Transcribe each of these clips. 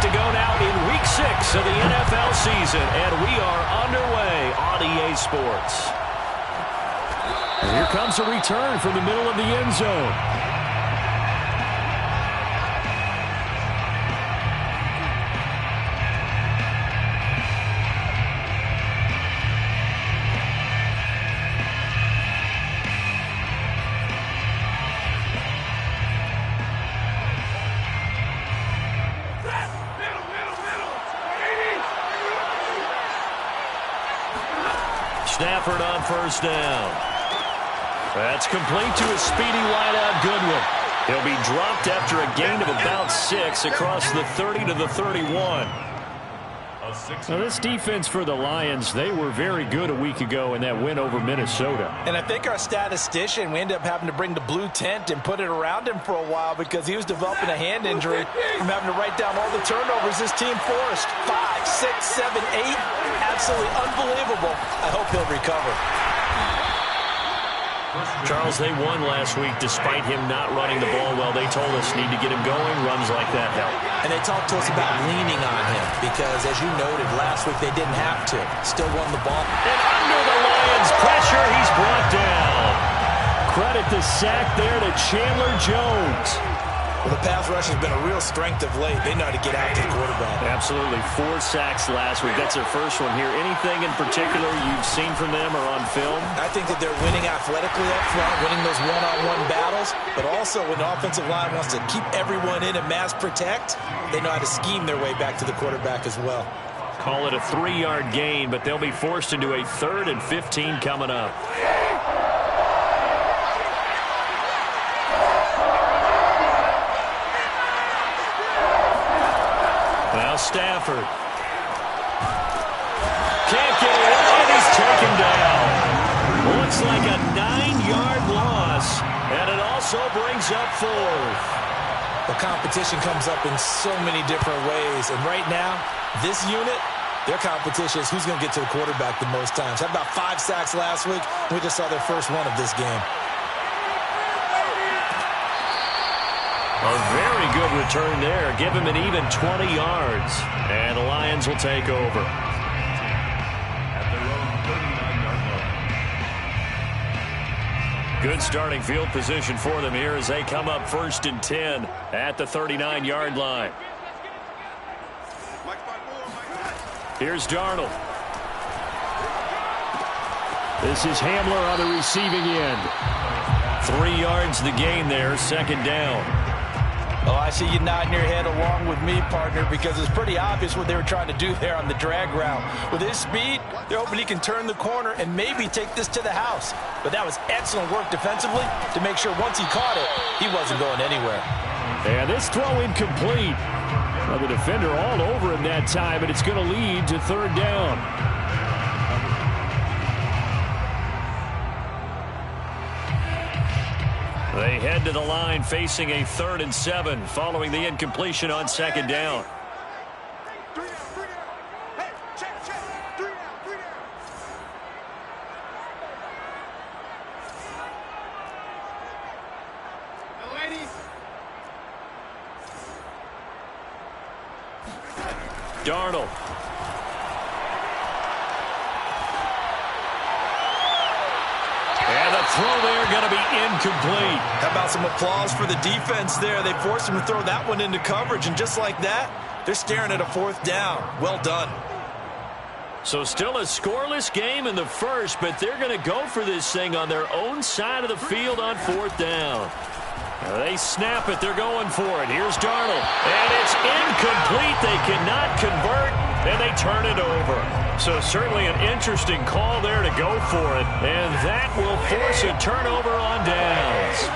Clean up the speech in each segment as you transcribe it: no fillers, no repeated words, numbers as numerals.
to go now in Week 6 of the NFL season, and we are underway on EA Sports. And here comes a return from the middle of the end zone. Stafford on first down. That's complete to a speedy wideout Goodwin. He'll be dropped after a gain of about 6 across the 30 to the 31. Now this defense for the Lions, they were very good a week ago in that win over Minnesota. And I think our statistician, we ended up having to bring the blue tent and put it around him for a while because he was developing a hand injury from having to write down all the turnovers this team forced. 5, 6, 7, 8. Absolutely unbelievable. I hope he'll recover. Charles, they won last week despite him not running the ball well. They told us need to get him going. Runs like that help. And they talked to us about leaning on him because, as you noted, last week they didn't have to. Still won the ball. And under the Lions' pressure, he's brought down. Credit the sack there to Chandler Jones. Well, the pass rush has been a real strength of late. They know how to get out to the quarterback. Absolutely. 4 sacks last week. That's their first one here. Anything in particular you've seen from them or on film? I think that they're winning athletically up front, winning those one-on-one battles, but also when the offensive line wants to keep everyone in and mass protect, they know how to scheme their way back to the quarterback as well. Call it a 3-yard gain, but they'll be forced into a 3rd and 15 coming up. Now Stafford. Can't get away, and he's taken down. Looks like a 9-yard loss, and it also brings up 4th. The competition comes up in so many different ways, and right now, this unit, their competition is who's going to get to the quarterback the most times. Had about 5 sacks last week. We just saw their first one of this game. A very good return there. Give him an even 20 yards. And the Lions will take over. Good starting field position for them here as they come up 1st and 10 at the 39-yard line. Here's Darnold. This is Hamler on the receiving end. 3 yards the gain there, 2nd down. Oh, I see you nodding your head along with me, partner, because it's pretty obvious what they were trying to do there on the drag route. With his speed, they're hoping he can turn the corner and maybe take this to the house. But that was excellent work defensively to make sure once he caught it, he wasn't going anywhere. And this throw incomplete. Well, the defender all over him that time, but it's going to lead to 3rd down. They head to the line facing a 3rd and 7 following the incompletion on 2nd down. Darnold. And the throw there going to be incomplete. How about some applause for the defense there? They forced him to throw that one into coverage, and just like that, they're staring at a 4th down. Well done. So still a scoreless game in the first, but they're going to go for this thing on their own side of the field on 4th down. Now they snap it. They're going for it. Here's Darnold. And it's incomplete. They cannot convert, and they turn it over. So certainly an interesting call there to go for it. And that will force a turnover on downs.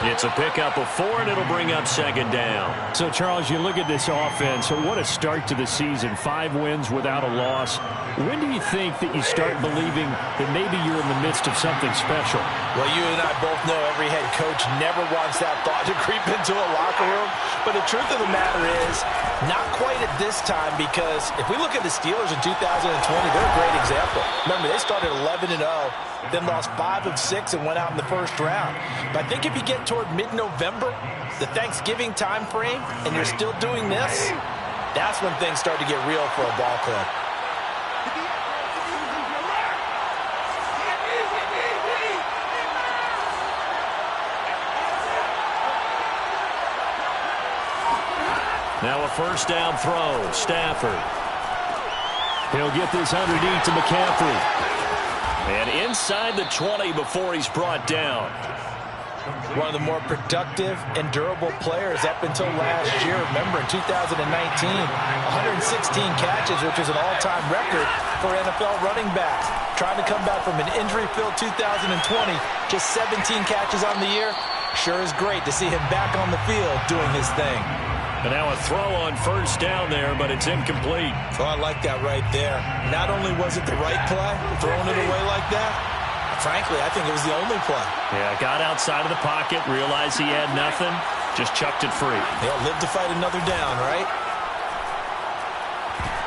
It's a pickup of 4, and it'll bring up 2nd down. So, Charles, you look at this offense, so what a start to the season. 5 wins without a loss. When do you think that you start believing that maybe you're in the midst of something special? Well, you and I both know every head coach never wants that thought to creep into a locker room. But the truth of the matter is, not quite at this time, because if we look at the Steelers in 2020, they're a great example. Remember, they started 11-0, then lost 5 of 6 and went out in the first round. But I think if you get toward mid-November, the Thanksgiving time frame, and you're still doing this, that's when things start to get real for a ball club. Now a first down throw. Stafford. He'll get this underneath to McCaffrey. And inside the 20 before he's brought down. One of the more productive and durable players up until last year. Remember, in 2019, 116 catches, which is an all-time record for NFL running backs. Trying to come back from an injury-filled 2020, just 17 catches on the year. Sure is great to see him back on the field doing his thing. And now a throw on first down there, but it's incomplete. Oh, I like that right there. Not only was it the right play, throwing it away like that, frankly, I think it was the only play. Yeah, got outside of the pocket, realized he had nothing, just chucked it free. They'll live to fight another down, right?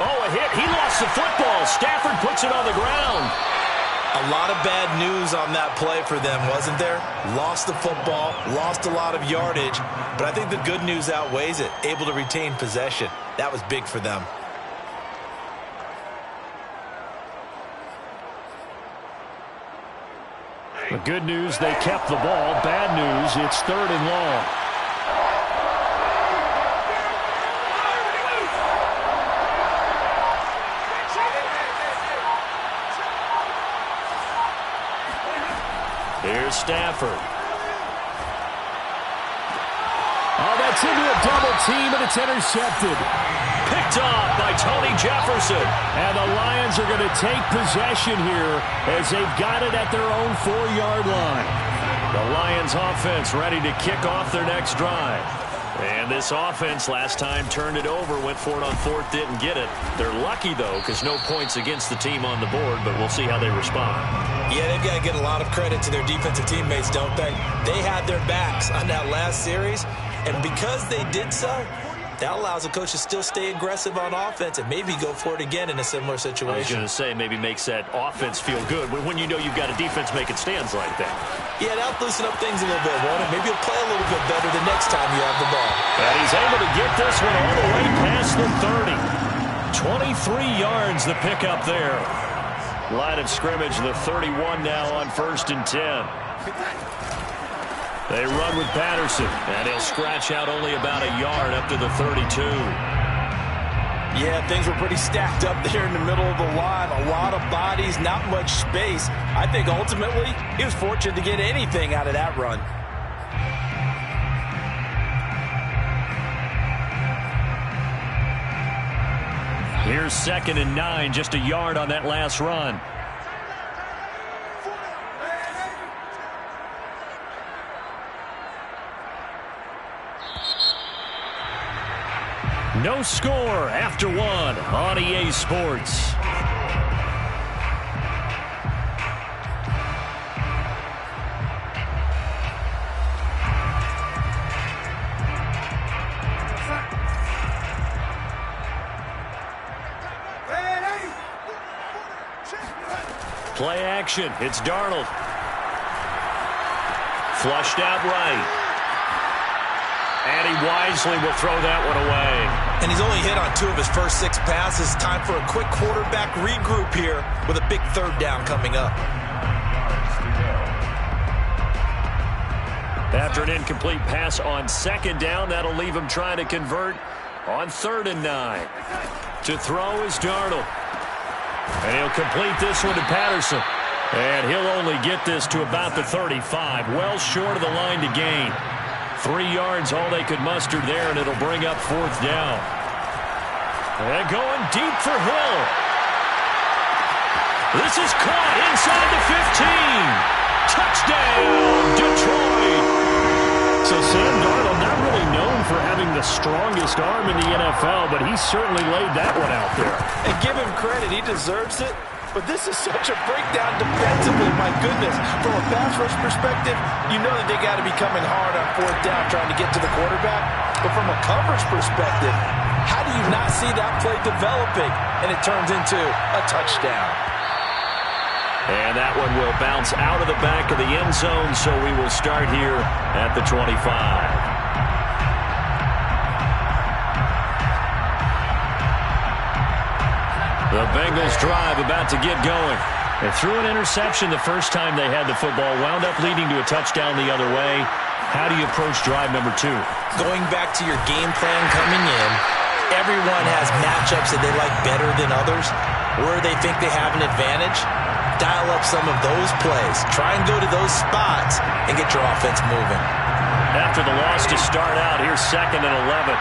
Oh, a hit. He lost the football. Stafford puts it on the ground. A lot of bad news on that play for them, wasn't there? Lost the football, lost a lot of yardage, but I think the good news outweighs it. Able to retain possession. That was big for them. The good news, they kept the ball. Bad news, it's 3rd and long. Here's Stafford. Oh, that's into a double team, and it's intercepted. Picked off by Tony Jefferson. And the Lions are going to take possession here as they've got it at their own 4-yard line. The Lions offense ready to kick off their next drive. And this offense last time turned it over, went for it on 4th, didn't get it. They're lucky, though, because no points against the team on the board, but we'll see how they respond. Yeah, they've got to get a lot of credit to their defensive teammates, don't they? They had their backs on that last series, and because they did so, that allows the coach to still stay aggressive on offense and maybe go for it again in a similar situation. I was going to say, maybe makes that offense feel good when you know you've got a defense making stands like that. Yeah, that'll loosen up things a little bit, won't it? Maybe you'll play a little bit better the next time you have the ball. And he's able to get this one all the way past the 30. 23 yards the pickup there. Line of scrimmage, the 31 now on 1st and 10. They run with Patterson, and he'll scratch out only about a yard up to the 32. Yeah, things were pretty stacked up there in the middle of the line. A lot of bodies, not much space. I think ultimately he was fortunate to get anything out of that run. Here's 2nd and 9, just a yard on that last run. No score after 1 on EA Sports. Play action. It's Darnold. Flushed out right. And he wisely will throw that one away. And he's only hit on 2 of his first 6 passes. Time for a quick quarterback regroup here with a big 3rd down coming up. After an incomplete pass on 2nd down, that'll leave him trying to convert on 3rd and 9. To throw is Darnold. And he'll complete this one to Patterson. And he'll only get this to about the 35. Well short of the line to gain. 3 yards, all they could muster there, and it'll bring up 4th down. And going deep for Hill. This is caught inside the 15. Touchdown, Detroit. So Sam Darnold, not really known for having the strongest arm in the NFL, but he certainly laid that one out there. And give him credit, he deserves it. But this is such a breakdown defensively, my goodness. From a pass rush perspective, you know that they got to be coming hard on fourth down trying to get to the quarterback. But from a coverage perspective, how do you not see that play developing and it turns into a touchdown? And that one will bounce out of the back of the end zone, so we will start here at the 25. The Bengals drive about to get going. They threw an interception the first time they had the football, wound up leading to a touchdown the other way. How do you approach drive number 2? Going back to your game plan coming in, everyone has matchups that they like better than others, where they think they have an advantage. Dial up some of those plays. Try and go to those spots and get your offense moving. After the loss to start out, here's 2nd and 11.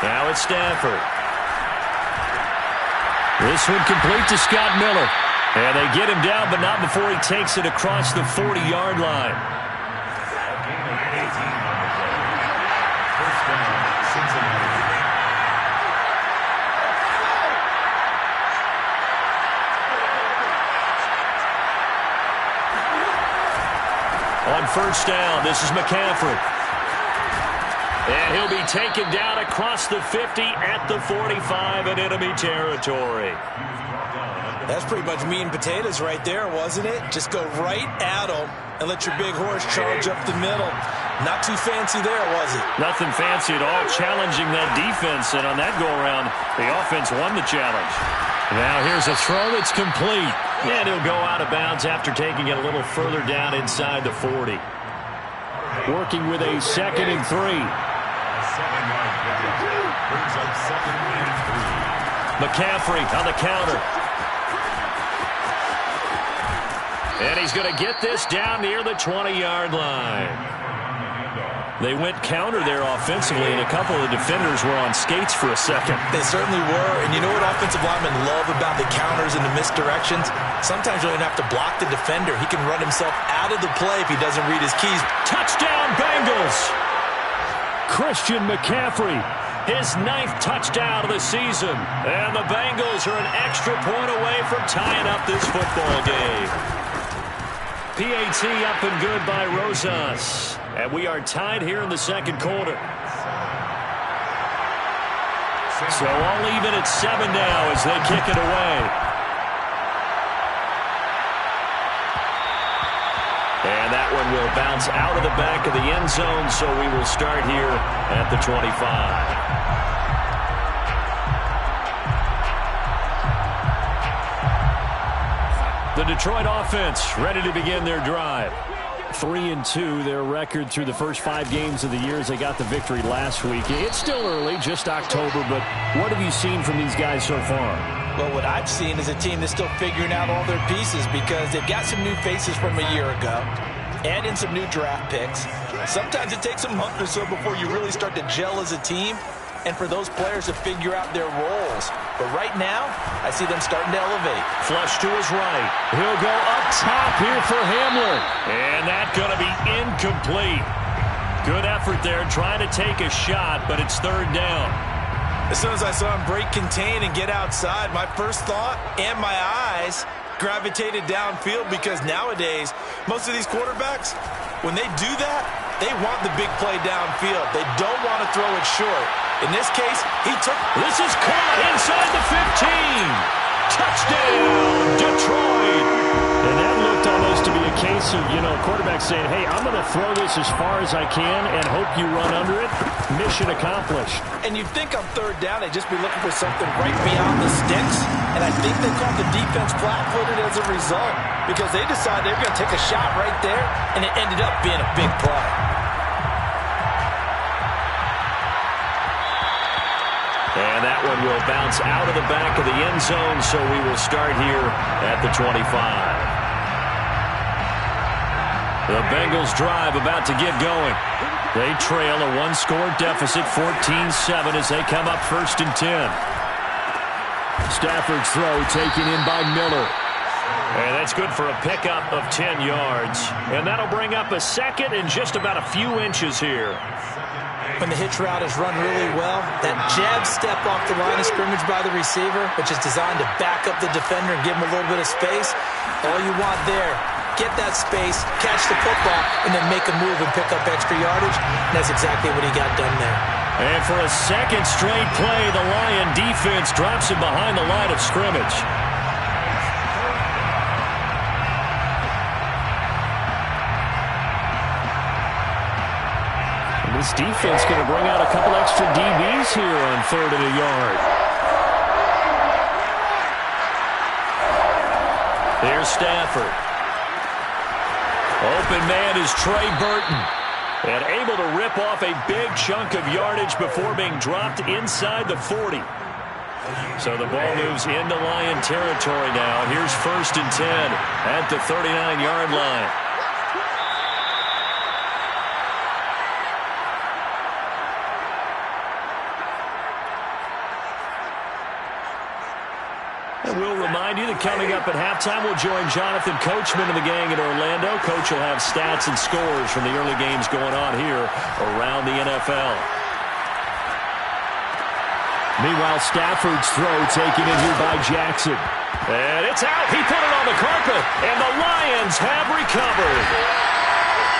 Now it's Stafford. This one complete to Scott Miller. And they get him down, but not before he takes it across the 40-yard line. On first down, this is McCaffrey. And he'll be taken down across the 50 at the 45 in enemy territory. That's pretty much meat and potatoes right there, wasn't it? Just go right at him and let your big horse charge up the middle. Not too fancy there, was it? Nothing fancy at all, challenging that defense. And on that go-around, the offense won the challenge. Now here's a throw that's complete. And he'll go out of bounds after taking it a little further down inside the 40. Working with a 2nd and 3. McCaffrey on the counter. And he's going to get this down near the 20-yard line. They went counter there offensively, and a couple of defenders were on skates for a second. They certainly were, and you know what offensive linemen love about the counters and the misdirections? Sometimes you don't have to block the defender. He can run himself out of the play if he doesn't read his keys. Touchdown, Bengals! Christian McCaffrey. His 9th touchdown of the season. And the Bengals are an extra point away from tying up this football game. PAT up and good by Rosas. And we are tied here in the second quarter. So all even at 7 now as they kick it away. And that one will bounce out of the back of the end zone, so we will start here at the 25. The Detroit offense ready to begin their drive. 3-2, their record through the first 5 games of the year as they got the victory last week. It's still early, just October, but what have you seen from these guys so far? Well, what I've seen is a team that's still figuring out all their pieces because they've got some new faces from a year ago. Add in some new draft picks. Sometimes it takes a month or so before you really start to gel as a team and for those players to figure out their roles. But right now, I see them starting to elevate. Flush to his right. He'll go up top here for Hamler. And that's going to be incomplete. Good effort there trying to take a shot, but it's 3rd down. As soon as I saw him break contain and get outside, my first thought and my eyes gravitated downfield because nowadays, most of these quarterbacks, when they do that, they want the big play downfield. They don't want to throw it short. In this case, he took... This is caught inside the 15. Touchdown, Detroit. And that looked almost to be a case of, quarterback saying, hey, I'm going to throw this as far as I can and hope you run under it. Mission accomplished. And you'd think on 3rd down, they'd just be looking for something right beyond the sticks. And I think they caught the defense flat-footed as a result because they decided they were going to take a shot right there, and it ended up being a big play. And that one will bounce out of the back of the end zone, so we will start here at the 25. The Bengals drive about to get going. They trail a 1-score deficit, 14-7, as they come up 1st and 10. Stafford's throw taken in by Miller. And that's good for a pickup of 10 yards. And that'll bring up a 2nd and just about a few inches here. when the hitch route is run really well, that jab step off the line of scrimmage by the receiver, which is designed to back up the defender and give him a little bit of space, all you want there, get that space, catch the football, and then make a move and pick up extra yardage. And that's exactly what he got done there. And for a second straight play, the Lion defense drops him behind the line of scrimmage. This defense going to bring out a couple extra DBs here on 3rd and a yard. There's Stafford. Open man is Trey Burton. And able to rip off a big chunk of yardage before being dropped inside the 40. So the ball moves into Lion territory now. Here's 1st and 10 at the 39-yard line. We'll remind you that coming up at halftime, we'll join Jonathan Coachman and the gang in Orlando. Coach will have stats and scores from the early games going on here around the NFL. Meanwhile, Stafford's throw taken in here by Jackson. And it's out. He put it on the carpet, and the Lions have recovered.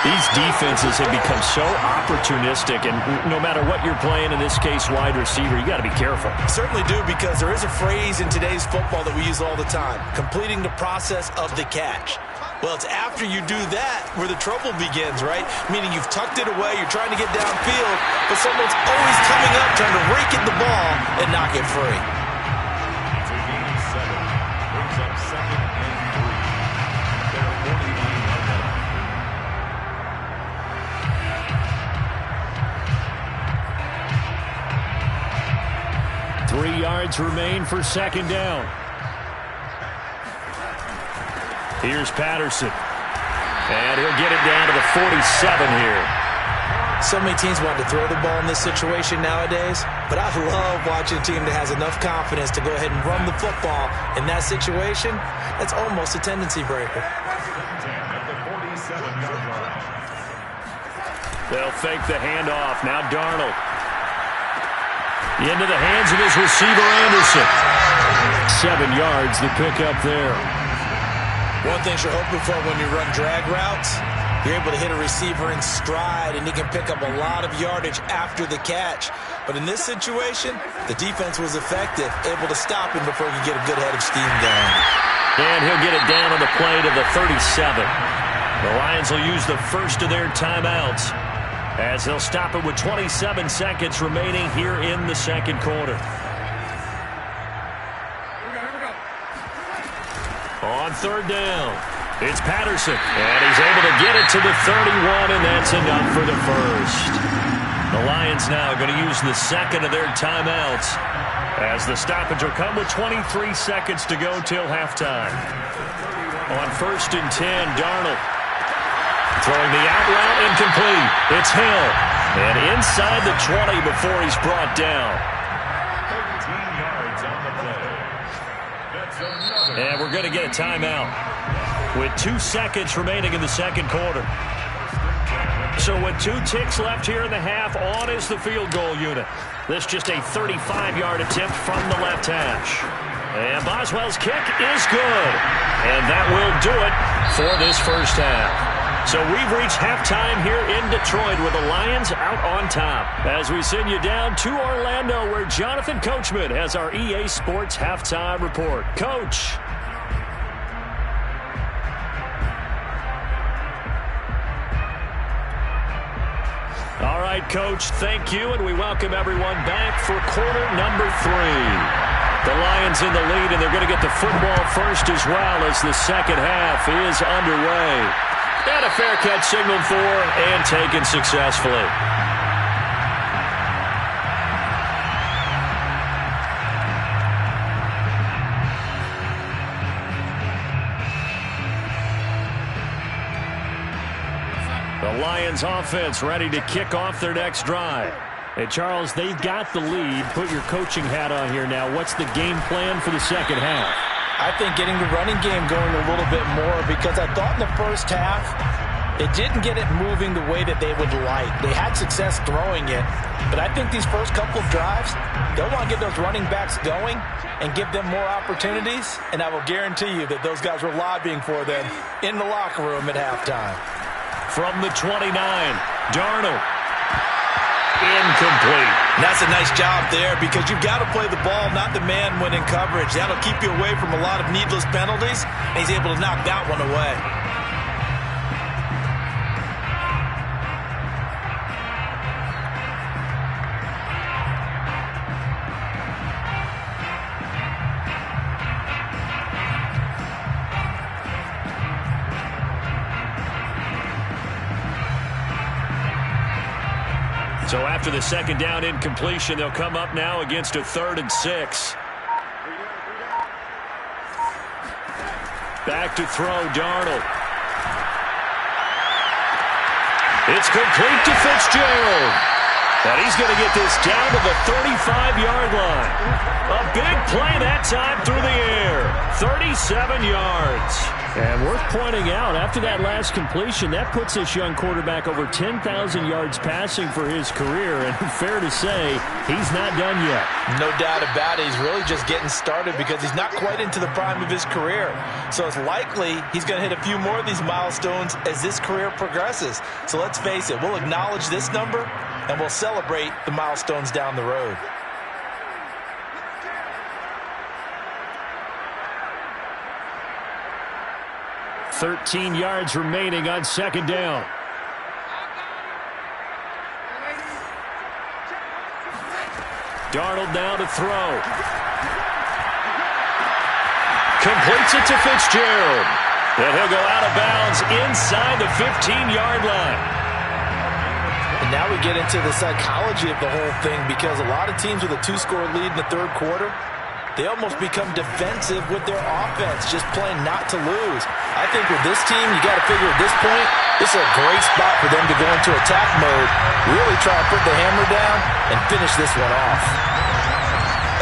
These defenses have become so opportunistic, and no matter what you're playing, in this case, wide receiver, you got to be careful. Certainly do, because there is a phrase in today's football that we use all the time, completing the process of the catch. Well, it's after you do that where the trouble begins, right? Meaning you've tucked it away, you're trying to get downfield, but someone's always coming up, trying to rake at the ball and knock it free. Brings up 2nd and 3. Their 49-yard line. 3 yards remain for 2nd down. Here's Patterson. And he'll get it down to the 47 here. So many teams want to throw the ball in this situation nowadays, but I love watching a team that has enough confidence to go ahead and run the football. In that situation, that's almost a tendency breaker. They'll fake the handoff. Now Darnold. Into the hands of his receiver, Anderson. 7 yards, the pickup there. One thing you're hoping for when you run drag routes, you're able to hit a receiver in stride, and he can pick up a lot of yardage after the catch. But in this situation, the defense was effective, able to stop him before he could get a good head of steam going. And he'll get it down on the play to the 37. The Lions will use the first of their timeouts as they'll stop it with 27 seconds remaining here in the 2nd quarter. On 3rd down, it's Patterson, and he's able to get it to the 31, and that's enough for the first. The Lions now going to use the 2nd of their timeouts as the stoppage will come with 23 seconds to go till halftime. On 1st and 10, Darnold. Throwing the out route incomplete. It's Hill. And inside the 20 before he's brought down. 13 yards on the play. That's another. And we're going to get a timeout with 2 seconds remaining in the 2nd quarter. So with 2 ticks left here in the half, on is the field goal unit. This just a 35-yard attempt from the left hash. And Boswell's kick is good. And that will do it for this first half. So we've reached halftime here in Detroit with the Lions out on top as we send you down to Orlando where Jonathan Coachman has our EA Sports halftime report. Coach. All right, Coach, thank you, and we welcome everyone back for quarter number 3. The Lions in the lead, and they're going to get the football first as well as the second half is underway. And a fair catch signaled for and taken successfully. The Lions offense ready to kick off their next drive. Hey, Charles, they've got the lead. Put your coaching hat on here now. What's the game plan for the second half? I think getting the running game going a little bit more, because I thought in the first half It didn't get it moving the way that they would like. They had success throwing it, but I think these first couple of drives, they'll want to get those running backs going and give them more opportunities, and I will guarantee you that those guys were lobbying for them in the locker room at halftime. From the 29, Darnold. Incomplete. And that's a nice job there because you've got to play the ball, not the man when in coverage. That'll keep you away from a lot of needless penalties, and he's able to knock that one away. So after the second down incompletion, they'll come up now against a 3rd and 6. Back to throw, Darnold. It's complete to Fitzgerald. And he's going to get this down to the 35-yard line. A big play that time through the air. 37 yards. And worth pointing out, after that last completion, that puts this young quarterback over 10,000 yards passing for his career. And fair to say, he's not done yet. No doubt about it. He's really just getting started because he's not quite into the prime of his career. So it's likely he's going to hit a few more of these milestones as this career progresses. So let's face it, we'll acknowledge this number and we'll celebrate the milestones down the road. "13 yards remaining on second down. Darnold now to throw. Completes it to Fitzgerald. And he'll go out of bounds inside the 15-yard line. And now we get into the psychology of the whole thing because a lot of teams with a 2-score lead in the third quarter, they almost become defensive with their offense, just playing not to lose. I think with this team, you got to figure at this point, this is a great spot for them to go into attack mode, really try to put the hammer down and finish this one off.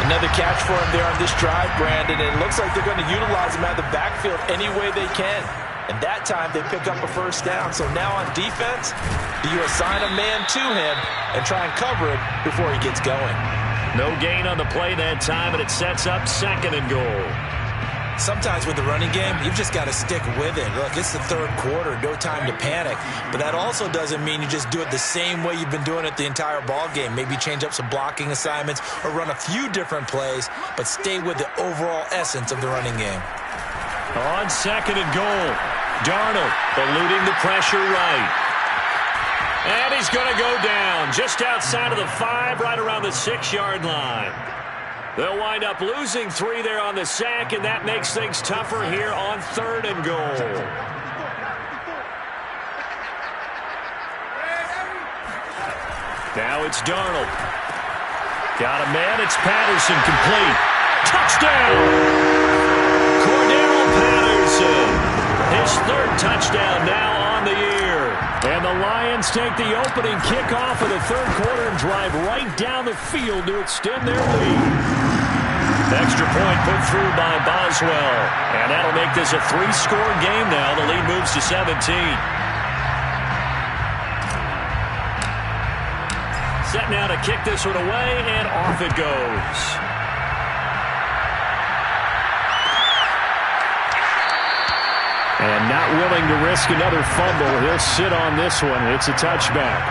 Another catch for him there on this drive, Brandon, and it looks like they're going to utilize him out of the backfield any way they can. And that time, they pick up a first down. So now on defense, do you assign a man to him and try and cover it before he gets going? No gain on the play that time, and it sets up 2nd and goal. Sometimes with the running game, you've just got to stick with it. Look, it's the third quarter, no time to panic. But that also doesn't mean you just do it the same way you've been doing it the entire ball game. Maybe change up some blocking assignments or run a few different plays, but stay with the overall essence of the running game. On 2nd and goal, Darnold eluding the pressure right. And he's going to go down just outside of the 5, right around the 6-yard line. They'll wind up losing 3 there on the sack, and that makes things tougher here on 3rd and goal. Now it's Darnold. Got a man, it's Patterson, complete. Touchdown! Cordero Patterson. His 3rd touchdown now on the year. And the Lions take the opening kickoff of the third quarter and drive right down the field to extend their lead. Extra point put through by Boswell. And that'll make this a 3-score game now. The lead moves to 17. Set now to kick this one away, and off it goes. And not willing to risk another fumble. He'll sit on this one. It's a touchback.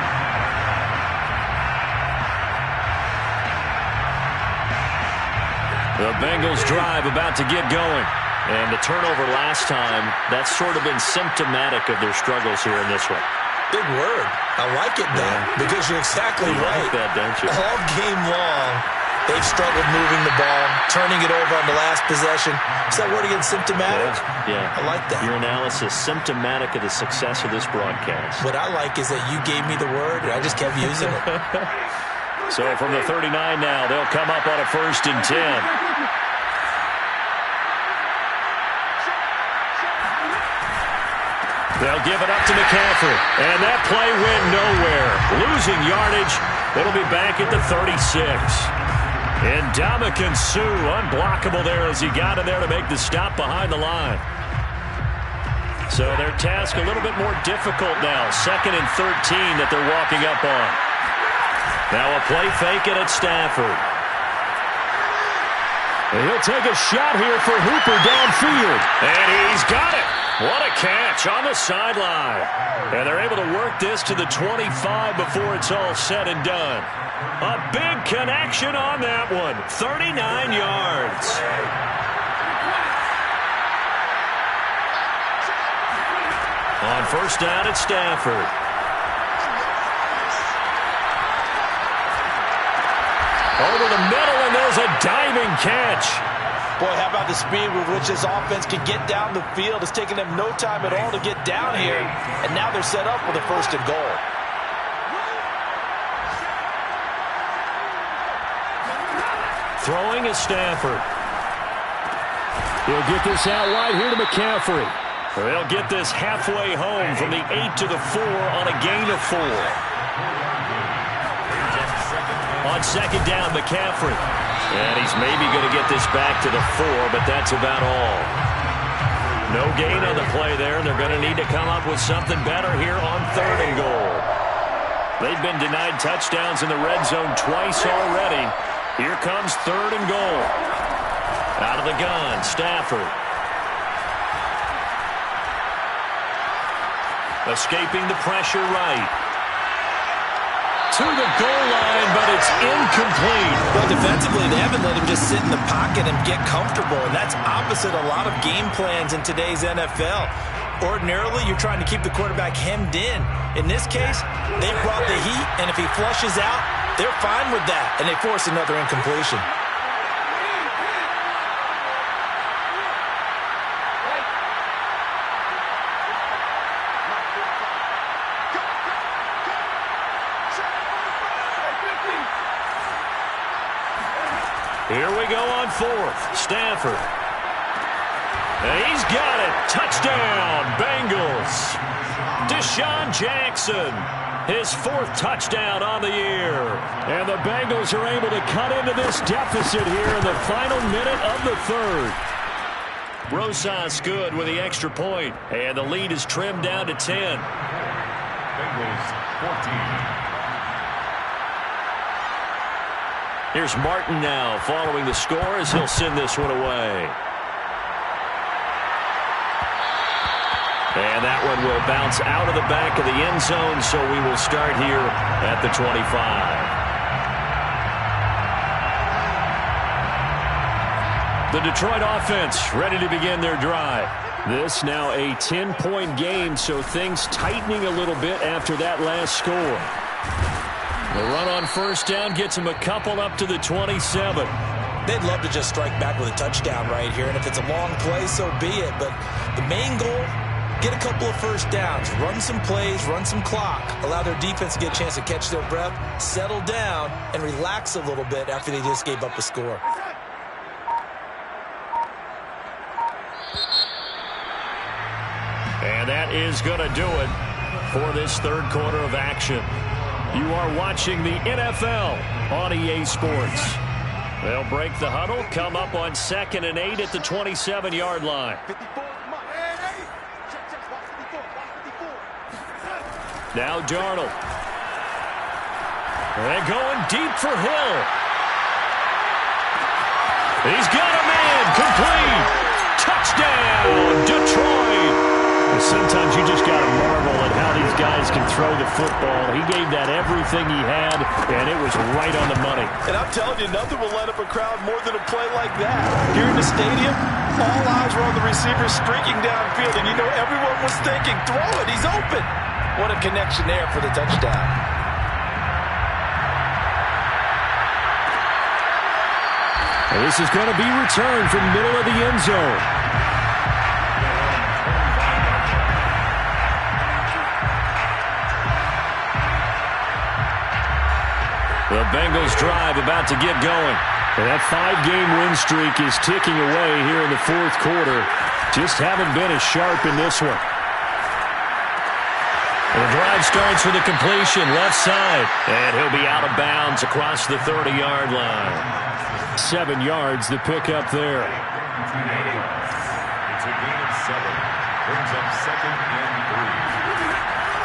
The Bengals drive about to get going. And the turnover last time, that's sort of been symptomatic of their struggles here in this one. Big word. I like it, though, because you're exactly you right. Like that, don't you? All game long, they've struggled moving the ball, turning it over on the last possession. Is that word again, symptomatic? Yeah. I like that. Your analysis, symptomatic of the success of this broadcast. What I like is that you gave me the word, and I just kept using it. So from the 39 now, they'll come up on a 1st and 10. They'll give it up to McCaffrey. And that play went nowhere. Losing yardage. It'll be back at the 36. And Ndamukong Suh unblockable there as he got in there to make the stop behind the line. So their task a little bit more difficult now. 2nd and 13 that they're walking up on. Now a play fake it at Stafford. And he'll take a shot here for Hooper downfield. And he's got it. What a catch on the sideline. And they're able to work this to the 25 before it's all said and done. A big connection on that one. 39 yards. On first down at Stafford. Over the middle, and there's a diving catch. Boy, how about the speed with which this offense can get down the field? It's taken them no time at all to get down here, and now they're set up with a 1st and goal. Throwing is Stafford. He'll get this out wide here to McCaffrey. They'll get this halfway home from the 8 to the 4 on a gain of 4. On 2nd down, McCaffrey. And he's maybe going to get this back to the 4, but that's about all. No gain on the play there. They're going to need to come up with something better here on 3rd and goal. They've been denied touchdowns in the red zone twice already. Here comes 3rd and goal. Out of the gun, Stafford. Escaping the pressure right. To the goal line, but it's incomplete. Well, defensively, they haven't let him just sit in the pocket and get comfortable, and that's opposite a lot of game plans in today's NFL. Ordinarily, you're trying to keep the quarterback hemmed in. In this case, they've brought the heat, and if he flushes out, they're fine with that, and they force another incompletion. Here we go on 4th. Stafford. And he's got it. Touchdown, Bengals. Deshaun Jackson. His 4th touchdown on the year. And the Bengals are able to cut into this deficit here in the final minute of the 3rd. Rosas good with the extra point. And the lead is trimmed down to 10. Bengals 14. Here's Martin now following the score as he'll send this one away. And that one will bounce out of the back of the end zone, so we will start here at the 25. The Detroit offense ready to begin their drive. This now a 10-point game, so things tightening a little bit after that last score. The run on first down gets him a couple up to the 27. They'd love to just strike back with a touchdown right here, and if it's a long play, so be it. But the main goal, get a couple of first downs, run some plays, run some clock, allow their defense to get a chance to catch their breath, settle down, and relax a little bit after they just gave up a score. And that is going to do it for this 3rd quarter of action. You are watching the NFL on EA Sports. They'll break the huddle, come up on 2nd and 8 at the 27-yard line. Now Darnold. They're going deep for Hill. He's got a man, complete. Touchdown, Detroit. Sometimes you just got to marvel at how these guys can throw the football. He gave that everything he had, and it was right on the money. And I'm telling you, nothing will light up a crowd more than a play like that. Here in the stadium, all eyes were on the receiver streaking downfield, and you know everyone was thinking, throw it, he's open. What a connection there for the touchdown. And this is going to be returned from the middle of the end zone. The Bengals drive about to get going. And that 5-game win streak is ticking away here in the 4th quarter. Just haven't been as sharp in this one. The drive starts with a completion left side. And he'll be out of bounds across the 30-yard line. 7 yards, the pickup there. It's a gain of 7. Brings up 2nd and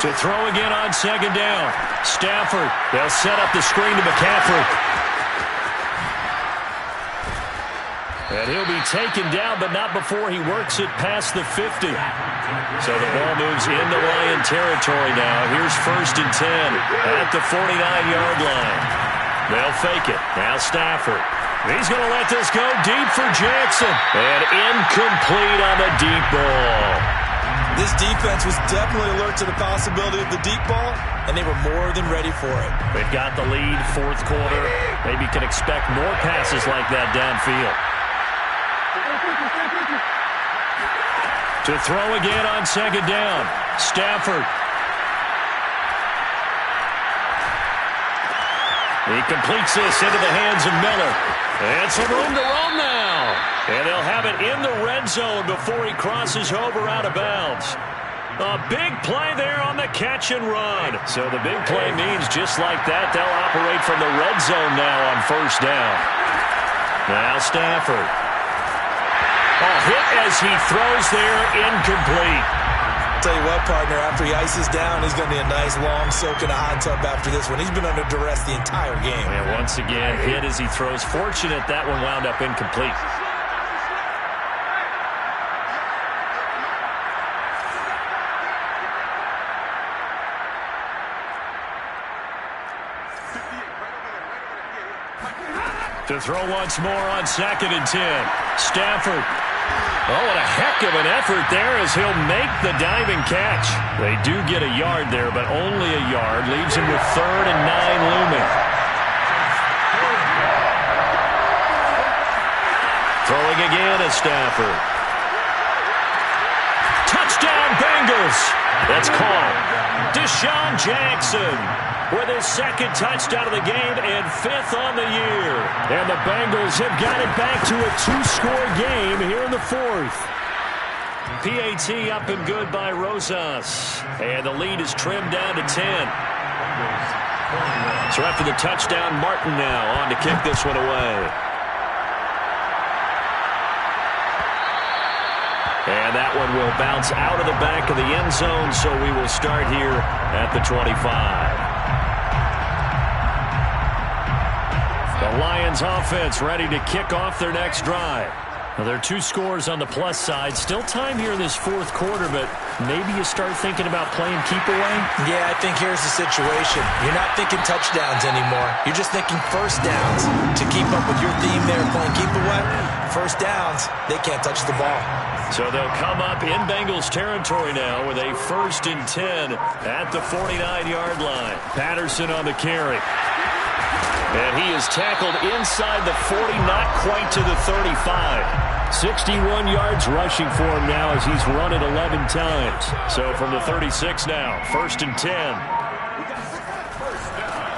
3. To throw again on 2nd down. Stafford. They'll set up the screen to McCaffrey. And he'll be taken down, but not before he works it past the 50. So the ball moves into Lion territory now. Here's 1st and 10 at the 49-yard line. They'll fake it. Now Stafford. He's going to let this go deep for Jackson. And incomplete on the deep ball. This defense was definitely alert to the possibility of the deep ball, and they were more than ready for it. They've got the lead, 4th quarter. Maybe can expect more passes like that downfield. To throw again on 2nd down. Stafford. He completes this into the hands of Miller. And some room to roam now. And they'll have it in the red zone before he crosses over out of bounds. A big play there on the catch and run. So the big play means just like that, they'll operate from the red zone now on 1st down. Now Stafford. A hit as he throws there, incomplete. Tell you what, partner, after he ices down, he's going to be a nice long soak in a hot tub after this one. He's been under duress the entire game. And once again, hit as he throws. Fortunate that one wound up incomplete. To throw once more on 2nd and 10. Stafford. Oh, what a heck of an effort there as he'll make the diving catch. They do get a yard there, but only a yard. Leaves him with 3rd and 9 looming. Throwing again at Stafford. Touchdown, Bengals. That's called. Deshaun Jackson with his 2nd touchdown of the game and 5th on the year. And the Bengals have got it back to a 2-score game here in the 4th. PAT up and good by Rosas. And the lead is trimmed down to 10. So after the touchdown, Martin now on to kick this one away. And that one will bounce out of the back of the end zone, so we will start here at the 25. The Lions offense ready to kick off their next drive. Well, there are 2 scores on the plus side. Still time here in this 4th quarter, but maybe you start thinking about playing keep away? Yeah, I think here's the situation. You're not thinking touchdowns anymore. You're just thinking 1st downs to keep up with your theme there playing keep away. 1st downs, they can't touch the ball. So they'll come up in Bengals territory now with a 1st and 10 at the 49-yard line. Patterson on the carry. And he is tackled inside the 40, not quite to the 35. 61 yards rushing for him now as he's run it 11 times. So from the 36 now, 1st and 10.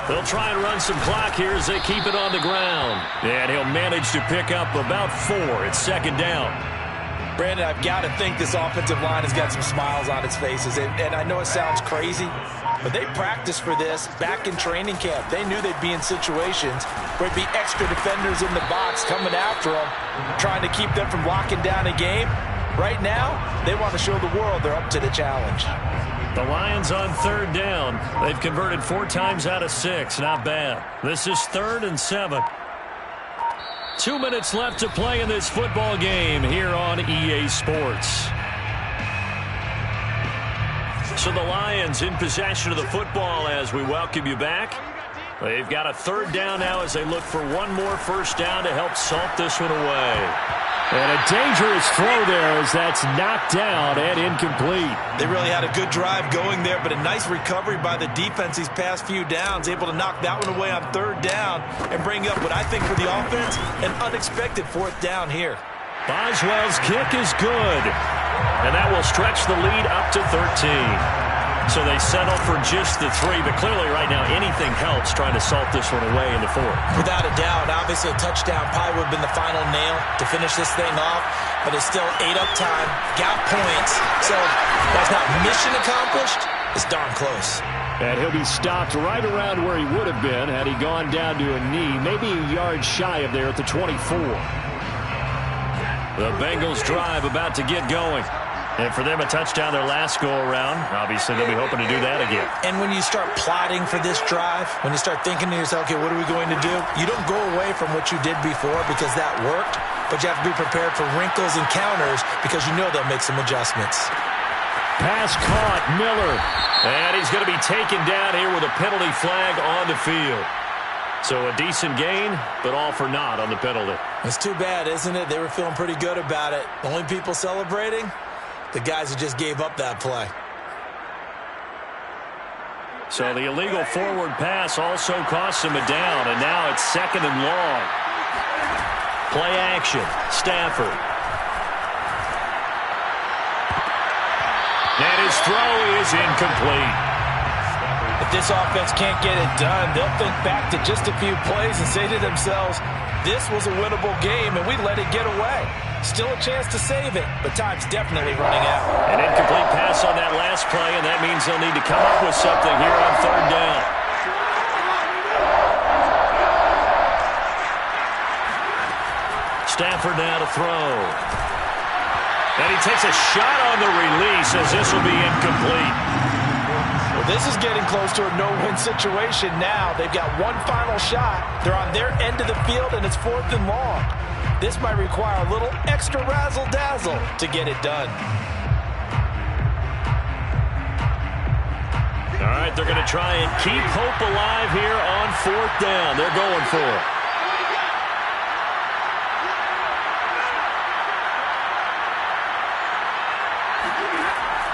They'll try and run some clock here as they keep it on the ground. And he'll manage to pick up about 4. It's 2nd down. Brandon, I've got to think this offensive line has got some smiles on its faces. And I know it sounds crazy, but they practiced for this back in training camp. They knew they'd be in situations where there'd be extra defenders in the box coming after them, trying to keep them from locking down a game. Right now, they want to show the world they're up to the challenge. The Lions on 3rd down. They've converted 4 times out of 6. Not bad. This is 3rd and 7. 2 minutes left to play in this football game here on EA Sports. So the Lions in possession of the football as we welcome you back. They've got a 3rd down now as they look for one more 1st down to help salt this one away. And a dangerous throw there as that's knocked down and incomplete. They really had a good drive going there, but a nice recovery by the defense these past few downs, able to knock that one away on 3rd down and bring up what I think for the offense, an unexpected 4th down here. Boswell's kick is good, and that will stretch the lead up to 13. So they settle for just the 3, but clearly right now anything helps trying to salt this one away in the 4th. Without a doubt, obviously a touchdown probably would have been the final nail to finish this thing off, but it's still 8 up time, got points, so that's not mission accomplished, it's darn close. And he'll be stopped right around where he would have been had he gone down to a knee, maybe a yard shy of there at the 24. The Bengals drive about to get going. And for them, a touchdown their last go-around. Obviously, they'll be hoping to do that again. And when you start plotting for this drive, when you start thinking to yourself, okay, what are we going to do? You don't go away from what you did before because that worked, but you have to be prepared for wrinkles and counters because you know they'll make some adjustments. Pass caught, Miller. And he's going to be taken down here with a penalty flag on the field. So a decent gain, but all for naught on the penalty. It's too bad, isn't it? They were feeling pretty good about it. The only people celebrating, the guys who just gave up that play. So the illegal forward pass also costs him a down, and now it's 2nd and long. Play action, Stafford. And his throw is incomplete. If this offense can't get it done, they'll think back to just a few plays and say to themselves, this was a winnable game, and we let it get away. Still a chance to save it, but time's definitely running out. An incomplete pass on that last play, and that means they'll need to come up with something here on 3rd down. Stafford now to throw. And he takes a shot on the release as this will be incomplete. Well, this is getting close to a no-win situation now. They've got one final shot. They're on their end of the field, and it's 4th and long. This might require a little extra razzle-dazzle to get it done. All right, they're going to try and keep hope alive here on 4th down. They're going for it.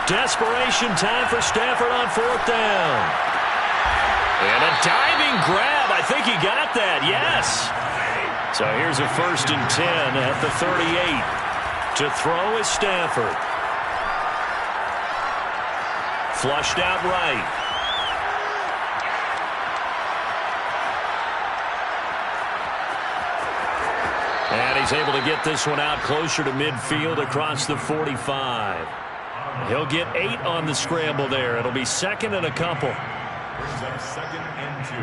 Desperation time for Stafford on 4th down. And a diving grab. I think he got that. Yes. So here's a 1st and 10 at the 38. To throw is Stafford. Flushed out right. And he's able to get this one out closer to midfield across the 45. He'll get 8 on the scramble there. It'll be 2nd and a couple. Brings up 2nd and 2.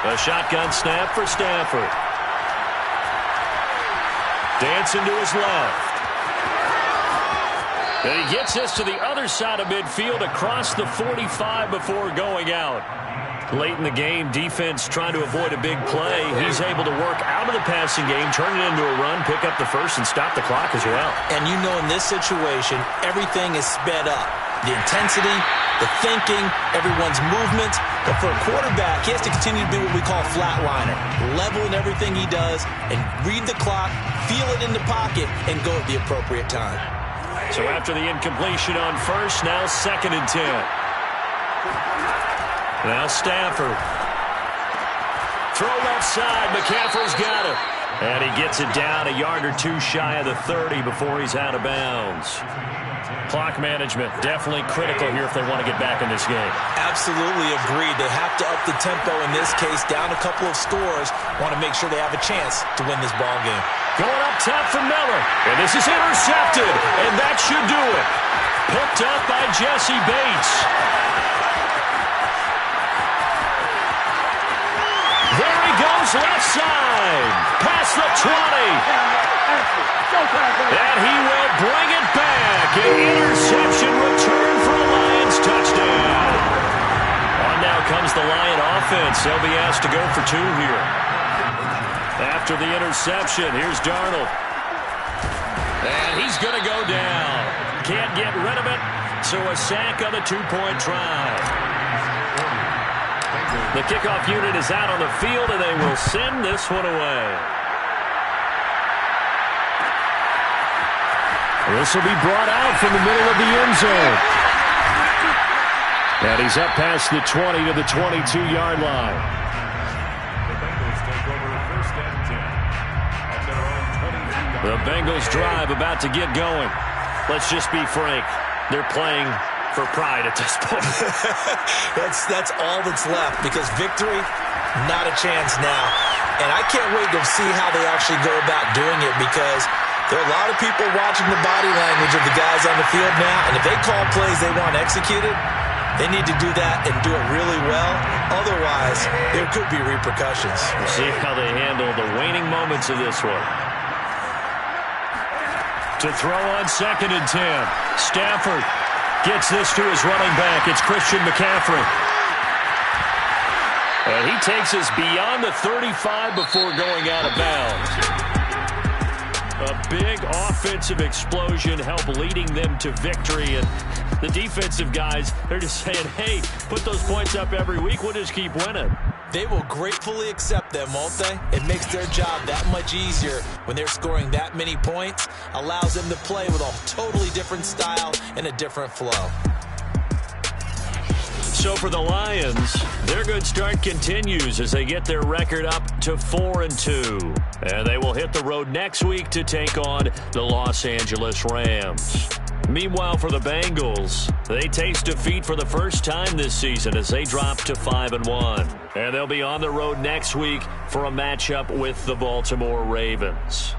A shotgun snap for Stafford. Dancing to his left. And he gets this to the other side of midfield across the 45 before going out. Late in the game, defense trying to avoid a big play. He's able to work out of the passing game, turn it into a run, pick up the first, and stop the clock as well. And you know in this situation, everything is sped up. The intensity, the thinking, everyone's movements. But for a quarterback, he has to continue to be what we call a flatliner. Level in everything he does and read the clock, feel it in the pocket, and go at the appropriate time. So after the incompletion on 1st, now 2nd and 10. Now Stafford. Throw left side. McCaffrey's got it. And he gets it down a yard or 2 shy of the 30 before he's out of bounds. Clock management definitely critical here if they want to get back in this game. Absolutely agreed. They have to up the tempo in this case, down a couple of scores. Want to make sure they have a chance to win this ball game. Going up top for Miller. And this is intercepted. And that should do it. Picked up by Jesse Bates. There he goes left side. Past the 20. And he will bring it back. An interception return for a Lions touchdown. On now comes the Lion offense. They'll be asked to go for 2 here. After the interception, here's Darnold. And he's going to go down. Can't get rid of it, so a sack on the 2-point try. The kickoff unit is out on the field, and they will send this one away. This will be brought out from the middle of the end zone. And he's up past the 20 to the 22-yard line. The Bengals take over 1st and 10 at their own 22-yard line. The Bengals drive about to get going. Let's just be frank. They're playing for pride at this point. That's all that's left because victory, not a chance now. And I can't wait to see how they actually go about doing it because There are a lot of people watching the body language of the guys on the field now, and if they call plays they want executed, they need to do that and do it really well. Otherwise, there could be repercussions. We'll see how they handle the waning moments of this one. To throw on 2nd and 10. Stafford gets this to his running back. It's Christian McCaffrey. And he takes us beyond the 35 before going out of bounds. A big offensive explosion helped leading them to victory. And the defensive guys, they're just saying, hey, put those points up every week. We'll just keep winning. They will gratefully accept them, won't they? It makes their job that much easier when they're scoring that many points. Allows them to play with a totally different style and a different flow. So for the Lions, their good start continues as they get their record up to 4-2. And they will hit the road next week to take on the Los Angeles Rams. Meanwhile, for the Bengals, they taste defeat for the first time this season as they drop to 5-1. And they'll be on the road next week for a matchup with the Baltimore Ravens.